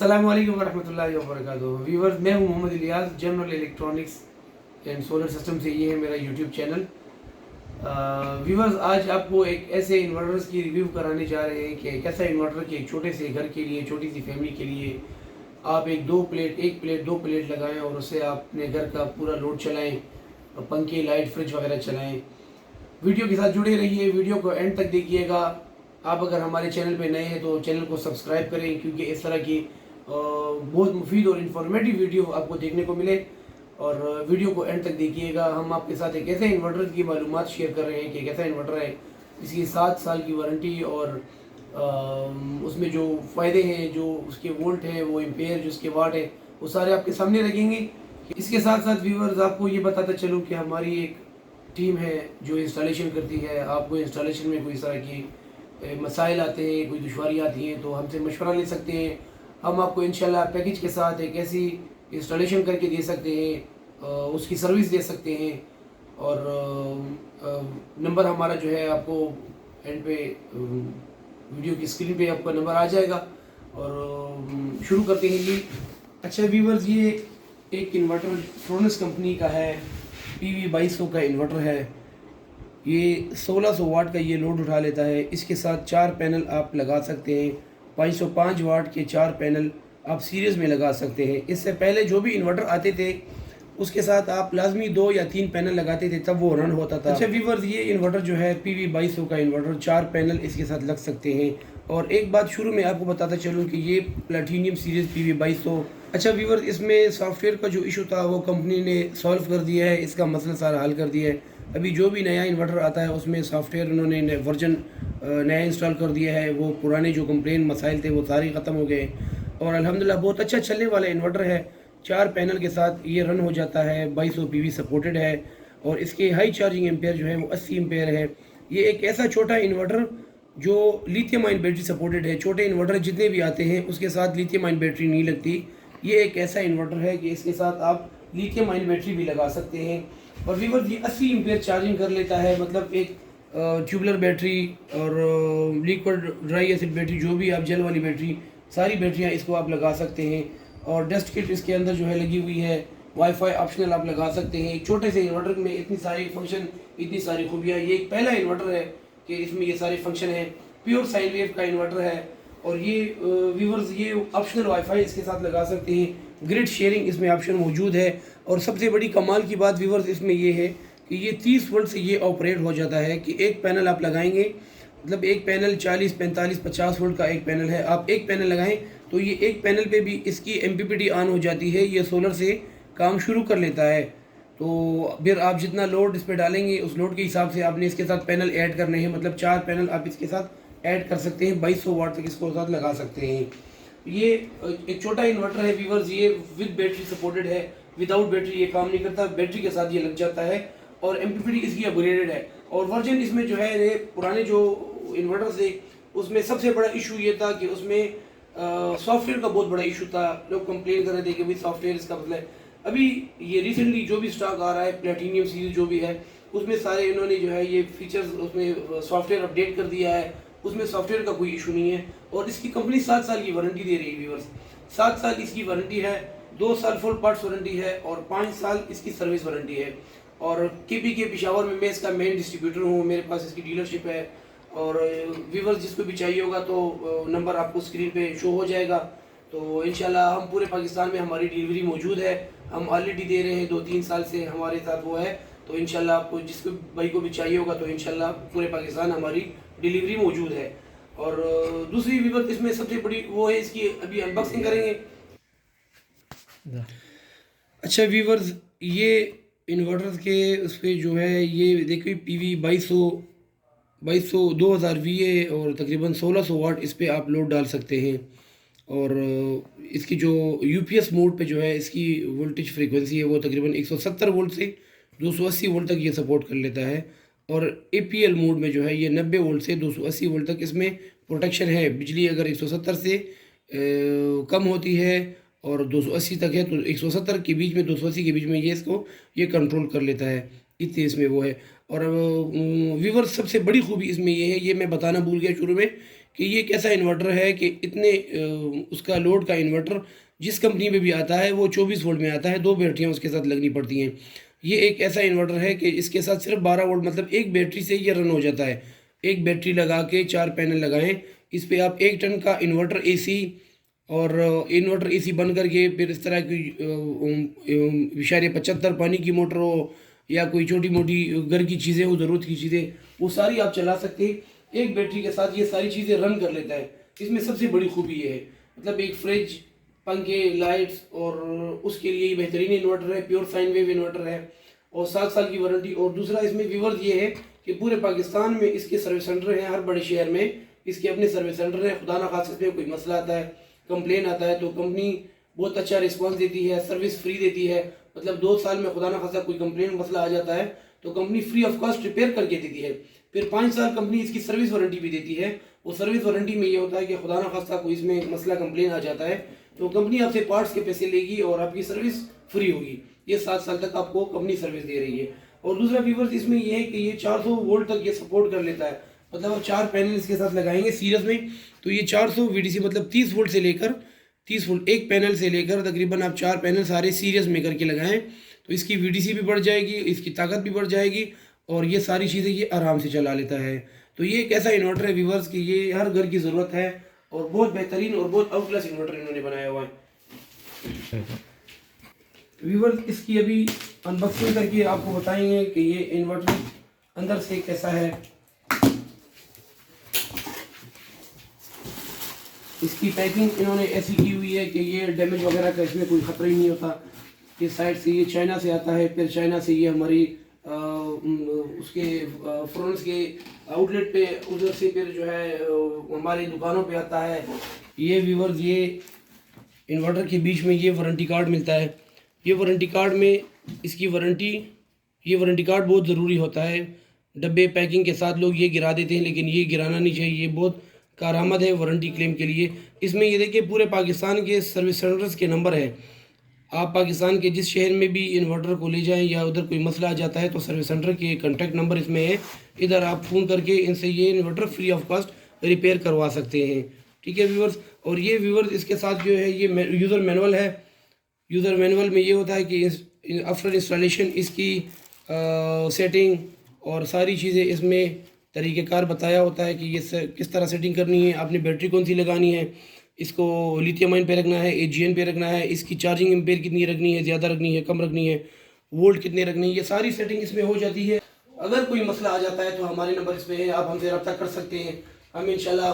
अस्सलाम वालेकुम वरहमतुल्लाहि वबरकातुहू। व्यूवर्स, मैं हूं Mohammad Ilyas, general electronics and solar system से। ये है मेरा यूट्यूब चैनल। व्यूवर्स, आज आपको एक ऐसे इन्वर्टर्स की रिव्यू कराने जा रहे हैं कि कैसा इन्वर्टर कि एक छोटे से घर के लिए, छोटी सी फैमिली के लिए आप एक प्लेट दो प्लेट लगाएं और उससे आप अपने घर का पूरा लोड चलाएं, पंखे, लाइट, फ्रिज वगैरह चलाएं। वीडियो के साथ जुड़े रहिए, वीडियो को एंड तक देखिएगा। आप अगर हमारे चैनल पे नए हैं तो चैनल को सब्सक्राइब करें, क्योंकि इस तरह की बहुत मुफीद और इन्फॉर्मेटिव वीडियो आपको देखने को मिले। और वीडियो को एंड तक देखिएगा। हम आपके साथ एक ऐसे इन्वर्टर की मालूमात शेयर कर रहे हैं कि कैसा इन्वर्टर है, इसकी 7 साल की वारंटी और उसमें जो फ़ायदे हैं, जो उसके वोल्ट है, वो एम्पेयर, जो उसके वाट है, वो सारे आपके सामने रखेंगे। इसके साथ साथ व्यूवर्स, आपको ये बताता चलूँ कि हमारी एक टीम है जो इंस्टॉलेशन करती है। आपको इंस्टॉलेशन में कोई इस तरह की मसाइल आते हैं, कोई दुश्वारी आती है, तो हमसे मशवरा ले सकते हैं। हम आपको इंशाल्लाह पैकेज के साथ एक ऐसी इंस्टॉलेशन करके दे सकते हैं, उसकी सर्विस दे सकते हैं। और नंबर हमारा जो है आपको एंड पे वीडियो की स्क्रीन पे आपका नंबर आ जाएगा। और शुरू करते हैं जी। अच्छा व्यूवर्स, ये एक इन्वर्टर फ्रोनस कंपनी का है, PV 2200 का इन्वर्टर है। ये 1600 वाट का ये लोड उठा लेता है। इसके साथ 4 पैनल आप लगा सकते हैं। 505 वाट के 4 पैनल आप सीरीज़ में लगा सकते हैं। इससे पहले जो भी इन्वर्टर आते थे उसके साथ आप लाजमी 2 या 3 पैनल लगाते थे, तब वो रन होता था। अच्छा व्यूवर्स, ये इन्वर्टर जो है PV 2200 का इन्वर्टर, 4 पैनल इसके साथ लग सकते हैं। और एक बात शुरू में आपको बताता चलूँ कि ये प्लेटिनियम सीरीज़ PV 2200। अच्छा व्यूवर्स, इसमें सॉफ्टवेयर का जो इशू था वो कंपनी ने सॉल्व कर दिया है, इसका मसला सारा हल कर दिया है। अभी जो भी नया इन्वर्टर आता है उसमें सॉफ्टवेयर उन्होंने वर्जन नया इंस्टॉल कर दिया है। वो पुराने जो कंप्लेन मसाइल थे वो सारे ख़त्म हो गए और अल्हम्दुलिल्लाह बहुत अच्छा चलने वाला इन्वर्टर है। 4 पैनल के साथ ये रन हो जाता है। 2200 PV सपोर्टेड है और इसके हाई चार्जिंग एम्पेयर जो है वो 80 एम्पेयर है। ये एक ऐसा छोटा इन्वर्टर जो लिथियम आयन बैटरी सपोर्टेड है। छोटे इन्वर्टर जितने भी आते हैं उसके साथ लिथियम आयन बैटरी नहीं लगती। ये एक ऐसा इन्वर्टर है कि इसके साथ आप लिथियम आयन बैटरी भी लगा सकते हैं। और व्यूअर्स, ये 80 एम्पेयर चार्जिंग कर लेता है। मतलब एक ट्यूबलर बैटरी और लिक्विड ड्राई एसिड बैटरी, जो भी आप जेल वाली बैटरी, सारी बैटरियाँ इसको आप लगा सकते हैं। और डस्ट किट इसके अंदर जो है लगी हुई है। वाईफाई ऑप्शनल आप लगा सकते हैं। एक छोटे से इन्वर्टर में इतनी सारी फंक्शन, इतनी सारी खूबियाँ। ये एक पहला इन्वर्टर है कि इसमें ये सारे फंक्शन हैं। प्योर साइन वेव का इन्वर्टर है। और ये व्यूवर्स, ये ऑप्शनल वाईफाई इसके साथ लगा सकते हैं। ग्रिड शेयरिंग इसमें ऑप्शन मौजूद है। और सबसे बड़ी कमाल की बात व्यूवर्स इसमें ये है कि ये 30 वोल्ट से ये ऑपरेट हो जाता है कि एक पैनल आप लगाएंगे, मतलब एक पैनल 40, 45, 50 वोल्ट का एक पैनल है। आप एक पैनल लगाएं तो ये एक पैनल पे भी इसकी MPPT ऑन हो जाती है। ये सोलर से काम शुरू कर लेता है। तो फिर आप जितना लोड इस पर डालेंगे उस लोड के हिसाब से आपने इसके साथ पैनल ऐड करने हैं। मतलब 4 पैनल आप इसके साथ ऐड कर सकते हैं। 2200 वाट तक इसको साथ लगा सकते हैं। ये एक छोटा इन्वर्टर है व्यूवर्स। ये विद बैटरी सपोर्टेड है, विदाउट बैटरी ये काम नहीं करता, बैटरी के साथ ये लग जाता है। और MPPT इसकी अपग्रेडेड है। और वर्जन इसमें जो है, पुराने जो इन्वर्टर थे उसमें सबसे बड़ा इशू ये था कि उसमें सॉफ्टवेयर का बहुत बड़ा इशू था। लोग कंप्लेन कर रहे थे कि भाई सॉफ्टवेयर इसका मतलब है। अभी ये रिसेंटली जो भी स्टॉक आ रहा है, प्लेटिनियम सीरीज जो भी है, उसमें सारे इन्होंने जो है ये फीचर्स, उसमें सॉफ्टवेयर अपडेट कर दिया है। उसमें सॉफ्टवेयर का कोई इशू नहीं है। और इसकी कंपनी 7 साल की वारंटी दे रही है व्यूअर्स। 7 साल इसकी वारंटी है, 2 साल फुल पार्ट्स वारंटी है और 5 साल इसकी सर्विस वारंटी है। और KPK पेशावर में मैं इसका मेन डिस्ट्रीब्यूटर हूँ, मेरे पास इसकी डीलरशिप है। और व्यूवर्स, जिसको भी चाहिए होगा तो नंबर आपको स्क्रीन पे शो हो जाएगा। तो इंशाल्लाह हम पूरे पाकिस्तान में हमारी डिलीवरी मौजूद है। हम ऑलरेडी दे रहे हैं, 2-3 साल से हमारे साथ वो है। तो इंशाल्लाह आपको जिसको भाई को भी चाहिए होगा तो इंशाल्लाह पूरे पाकिस्तान हमारी डिलीवरी मौजूद है। और दूसरी व्यूवर्स, इसमें सबसे बड़ी वो है, इसकी अभी अनबॉक्सिंग करेंगे। अच्छा व्यूवर्स, ये इन्वर्टर के उस पर जो है ये देखिए PV 2200 2000 VA और तकरीबन 1600 वाट इस पर आप लोड डाल सकते हैं। और इसकी जो UPS मोड पे जो है इसकी वोल्टेज फ्रीक्वेंसी है वो तकरीबन 170 वोल्ट से 280 वोल्ट तक ये सपोर्ट कर लेता है। और APL मोड में जो है ये 90 वोल्ट से 280 वोल्ट तक इसमें प्रोटेक्शन है। बिजली अगर 170 से कम होती है और 280 तक है तो 170 के बीच में, 280 के बीच में ये कंट्रोल कर लेता है। इतने इसमें वो है। और व्यूवर्स, सबसे बड़ी खूबी इसमें ये है, ये मैं बताना भूल गया शुरू में, कि ये कैसा इन्वर्टर है कि इतने उसका लोड का इन्वर्टर जिस कंपनी में भी आता है वो 24 वोल्ट में आता है, 2 बैटरियाँ उसके साथ लगनी पड़ती हैं। ये एक ऐसा इन्वर्टर है कि इसके साथ सिर्फ 12 वोल्ट मतलब एक बैटरी से ये रन हो जाता है। एक बैटरी लगा के 4 पैनल लगाएं, इस पे आप 1 टन का इन्वर्टर एसी और इन्वर्टर एसी बन करके फिर इस तरह की इशारे 75 पानी की मोटर हो या कोई छोटी मोटी घर की चीज़ें हो, ज़रूरत की चीज़ें, वो सारी आप चला सकते हैं। एक बैटरी के साथ ये सारी चीज़ें रन कर लेता है। इसमें सबसे बड़ी खूबी ये है, मतलब एक फ्रिज, पंखे, लाइट्स और उसके लिए बेहतरीन इन्वर्टर है, प्योर साइन वेव इन्वर्टर है और 7 साल की वारंटी। और दूसरा इसमें व्यूवर्स ये है कि पूरे पाकिस्तान में इसके सर्विस सेंटर हैं, हर बड़े शहर में इसके अपने सर्विस सेंटर हैं। खुदा ना खास्ता इसमें कोई मसला आता है, कंप्लेन आता है तो कंपनी बहुत अच्छा रिस्पांस देती है, सर्विस फ्री देती है। मतलब 2 साल में खुदा ना खास्ता कोई कंप्लेन मसला आ जाता है तो company free of cost repair करके देती है। फिर 5 साल कंपनी इसकी सर्विस वारंटी भी देती है। वो सर्विस वारंटी में ये होता है कि खुदा ना खास्ता कोई इसमें मसला कंप्लेन आ जाता है तो कंपनी आपसे पार्ट्स के पैसे लेगी और आपकी सर्विस फ्री होगी। ये 7 साल तक आपको कंपनी सर्विस दे रही है। और दूसरा व्यूवर्स इसमें ये है कि ये 400 वोल्ट तक ये सपोर्ट कर लेता है। मतलब आप 4 पैनल इसके साथ लगाएंगे सीरीज में तो ये 400 वीडीसी मतलब 30 वोल्ट से लेकर 30 वोल्ट एक पैनल से लेकर तकरीबन आप 4 पैनल सारे सीरीज में करके लगाएं तो इसकी वीडीसी भी बढ़ जाएगी, इसकी ताकत भी बढ़ जाएगी और ये सारी चीज़ें ये आराम से चला लेता है। तो ये एक ऐसा इन्वर्टर है व्यूवर्स कि ये हर घर की ज़रूरत है और बहुत बेहतरीन और बहुत आउट क्लास इन्वर्टर इन्होंने बनाया हुआ है। व्यूवर्स इसकी अभी अनबॉक्सिंग करके आपको बताएंगे कि ये इन्वर्टर अंदर से कैसा है। इसकी पैकिंग इन्होंने ऐसी की हुई है कि ये डैमेज वगैरह का इसमें कोई खतरा ही नहीं होता। ये साइड से ये चाइना से आता है, फिर चाइना से ये हमारी उसके फ्रांस के आउटलेट पे उधर से फिर जो है हमारी दुकानों पे आता है। ये व्यूवर्स ये इन्वर्टर के बीच में ये वारंटी कार्ड मिलता है। ये वारंटी कार्ड में इसकी ये वारंटी कार्ड बहुत ज़रूरी होता है। डब्बे पैकिंग के साथ लोग ये गिरा देते हैं लेकिन ये गिराना नहीं चाहिए, ये बहुत कारआमद है वारंटी क्लेम के लिए। इसमें ये देखिए पूरे पाकिस्तान के सर्विस सेंटर्स के नंबर हैं। आप पाकिस्तान के जिस शहर में भी इन्वर्टर को ले जाएं या उधर कोई मसला आ जाता है तो सर्विस सेंटर के कॉन्टैक्ट नंबर इसमें है। इधर आप फ़ोन करके इनसे ये inverter free of cost repair करवा सकते हैं। ठीक है व्यूवर्स। और ये व्यूवर्स इसके साथ जो है ये यूज़र मैनुअल है। यूज़र मैनुअल में ये होता है कि आफ्टर इंस्टॉलेशन इसकी सेटिंग और सारी चीज़ें इसमें तरीक़ेकार बताया होता है कि ये किस तरह सेटिंग करनी है, आपने बैटरी कौन सी लगानी है, इसको लिथियम आयन पे रखना है, एजीएन पे रखना है, इसकी चार्जिंग एम्पेयर कितनी रखनी है, ज़्यादा रखनी है, कम रखनी है, वोल्ट कितने रखनी है, ये सारी सेटिंग इसमें हो जाती है। अगर कोई मसला आ जाता है तो हमारे नंबर इस पे है, आप हमसे रब्ता कर सकते हैं। हम इंशाल्लाह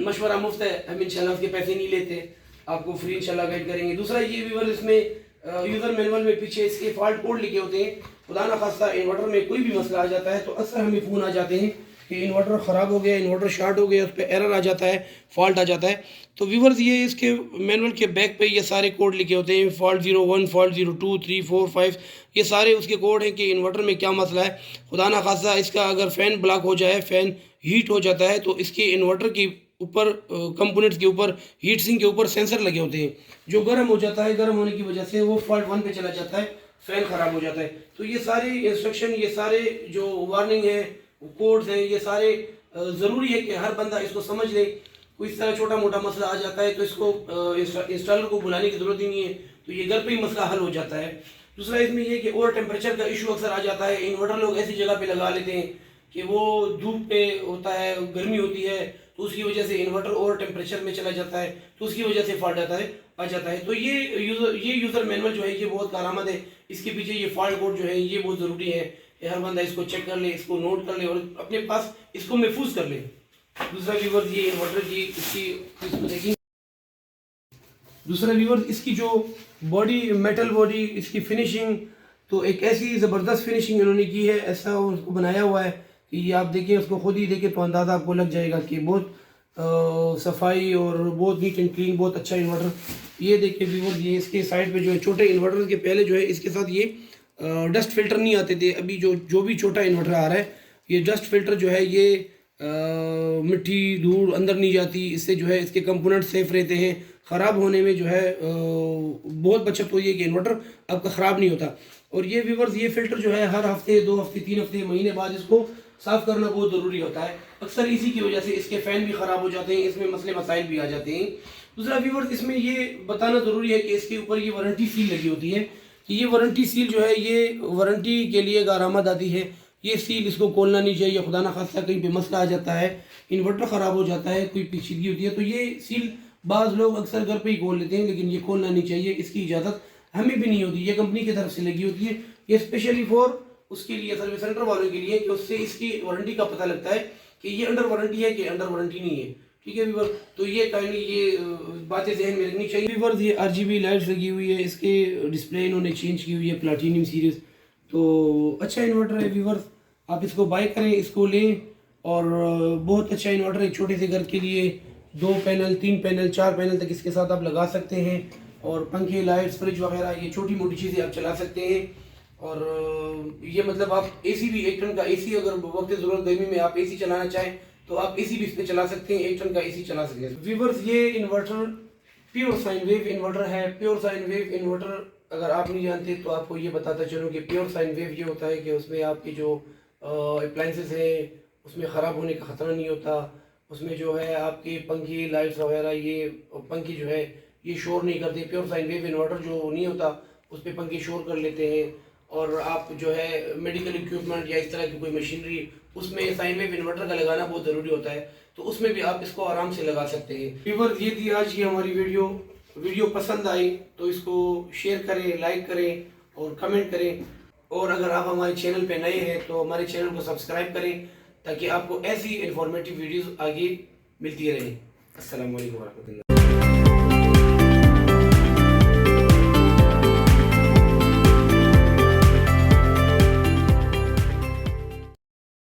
मशवरा मुफ्त है, हम इंशाल्लाह उसके पैसे नहीं लेते, आपको फ्री इंशाल्लाह गाइड करेंगे। दूसरा ये व्यूअर इसमें यूज़र मैनुअल में पीछे इसके फॉल्ट कोड लिखे होते हैं। खुदा ना खास्ता इन्वर्टर में कोई भी मसला आ जाता है तो अक्सर हमें फ़ोन आ जाते हैं कि इन्वर्टर ख़राब हो गया, इन्वर्टर शॉर्ट हो गया, उस पर एरर आ जाता है, फॉल्ट आ जाता है। तो व्यूवर्स ये इसके मैनुअल के बैक पे ये सारे कोड लिखे होते हैं, फॉल्ट 01, फॉल्ट 02, 3, 4, 5, ये सारे उसके कोड हैं कि इन्वर्टर में क्या मसला है। खुदा ना खास्ता इसका अगर फ़ैन ब्लॉक हो जाए, फ़ैन हीट हो जाता है तो इसके इन्वर्टर के ऊपर कंपोनेंट्स के ऊपर हीट सिंक के ऊपर सेंसर लगे होते हैं, जो गर्म हो जाता है, गर्म होने की वजह से वो फॉल्ट 1 पे चला जाता है, फ़ैन ख़राब हो जाता है। तो ये सारे इंस्ट्रक्शन, ये सारे जो वार्निंग है, कोड्स हैं, ये सारे ज़रूरी है कि हर बंदा इसको समझ ले। कोई इस तरह छोटा मोटा मसला आ जाता है तो इसको इंस्टॉलर को बुलाने की ज़रूरत ही नहीं है, तो ये घर पे ही मसला हल हो जाता है। दूसरा इसमें ये कि ओवर टेम्परेचर का इशू अक्सर आ जाता है। इन्वर्टर लोग ऐसी जगह पे लगा लेते हैं कि वो धूप पे होता है, गर्मी होती है, तो उसकी वजह से इन्वर्टर ओवर टेम्परेचर में चला जाता है, तो उसकी वजह से फॉल्ट आ जाता है। तो ये यूज़र मैनुअल जो है ये बहुत कारआमद है। इसके पीछे ये फॉल्ट कोड जो है ये बहुत ज़रूरी है कि हर बंदा इसको चेक कर ले, इसको नोट कर ले और अपने पास इसको महफूज कर ले। दूसरा व्यूवर ये इन्वर्टर की इसको देखिए। दूसरा व्यूवर इसकी जो बॉडी, मेटल बॉडी, इसकी फिनिशिंग तो एक ऐसी ज़बरदस्त फिनिशिंग इन्होंने की है, ऐसा उसको बनाया हुआ है कि ये आप देखिए, उसको खुद ही देखें तो अंदाज़ा आपको लग जाएगा कि बहुत सफाई और बहुत नीट एंड क्लीन, बहुत अच्छा इन्वर्टर। ये देखिए व्यूवर, ये इसके साइड पे जो है छोटे इन्वर्टर के पहले जो है इसके साथ ये डस्ट फिल्टर नहीं आते थे। अभी जो भी छोटा इन्वर्टर आ रहा है ये डस्ट फिल्टर जो है ये मिट्टी धूल अंदर नहीं जाती, इससे जो है इसके कंपोनेंट सेफ रहते हैं, ख़राब होने में जो है बहुत बचत हुई है कि इन्वर्टर आपका ख़राब नहीं होता। और ये व्यूवर्स ये फ़िल्टर जो है हर हफ्ते, 2 हफ्ते, 3 हफ्ते, महीने बाद इसको साफ़ करना बहुत ज़रूरी होता है। अक्सर इसी की वजह से इसके फ़ैन भी ख़राब हो जाते हैं, इसमें मसले मसाइल भी आ जाते हैं। दूसरा व्यूअर्स, इसमें ये बताना ज़रूरी है कि इसके ऊपर ये वारंटी सील लगी होती है कि ये वारंटी सील जो है ये वारंटी के लिए कारामद आती है। ये सील इसको खोलना नहीं चाहिए, खुदा न खास्ता कहीं पे मसला आ जाता है, इन्वर्टर ख़राब हो जाता है, कोई पेचीदगी होती है तो ये सील बाज़ लोग अक्सर घर पे ही खोल लेते हैं, लेकिन ये खोलना नहीं चाहिए। इसकी इजाज़त हमें भी नहीं होती, ये कंपनी की तरफ से लगी होती है। ये स्पेशली फॉर उसके लिए, सर्विस सेंटर वालों के लिए, कि उससे इसकी वारंटी का पता लगता है कि ये अंडर वारंटी है कि अंडर वारंटी नहीं है। ठीक है व्यूअर, तो ये काइंडली ये बातें जहन में रखनी चाहिए। व्यूअर्स, ये RGB लाइट्स लगी हुई है, इसके डिस्प्ले इन्होंने चेंज की हुई है प्लाटिनियम सीरीज़। तो अच्छा इन्वर्टर है व्यूअर्स, आप इसको बाय करें, इसको लें। और बहुत अच्छा इन्वर्टर है छोटे से घर के लिए। 2 पैनल, 3 पैनल, 4 पैनल तक इसके साथ आप लगा सकते हैं। और पंखे, लाइट्स, फ्रिज वगैरह, ये छोटी मोटी चीज़ें आप चला सकते हैं। और ये मतलब आप AC भी, 1 टन का AC, अगर वक्त ज़रूरत गर्मी में आप AC चलाना चाहें तो आप AC भी इस पर चला सकते हैं, 1 टन का AC चला सकते हैं। व्यूअर्स, ये inverter pure sine wave inverter है। प्योर साइन वेव इन्वर्टर अगर आप नहीं जानते तो आपको ये बताता चलूँ कि प्योर साइन वेव ये होता है कि उसमें आपके जो अप्लाइंसेस हैं उसमें ख़राब होने का ख़तरा नहीं होता। उसमें जो है आपके पंखे, लाइट्स वगैरह, ये पंखे जो है ये शोर नहीं करते। प्योर साइन वेव इन्वर्टर जो नहीं होता उस पर पंखे शोर कर लेते हैं। और आप जो है मेडिकल इक्विपमेंट या इस तरह की कोई मशीनरी, उसमें साइन वेव इन्वर्टर का लगाना बहुत ज़रूरी होता है, तो उसमें भी आप इसको आराम से लगा सकते हैं। व्यूअर्स, ये थी आज की हमारी वीडियो पसंद आई तो इसको शेयर करें, लाइक करें और कमेंट करें। और अगर आप हमारे चैनल पे नए हैं तो हमारे चैनल को सब्सक्राइब करें ताकि आपको ऐसी इंफॉर्मेटिव वीडियोस आगे मिलती रहें। अस्सलाम वालेकुम वरहमतुल्लाह।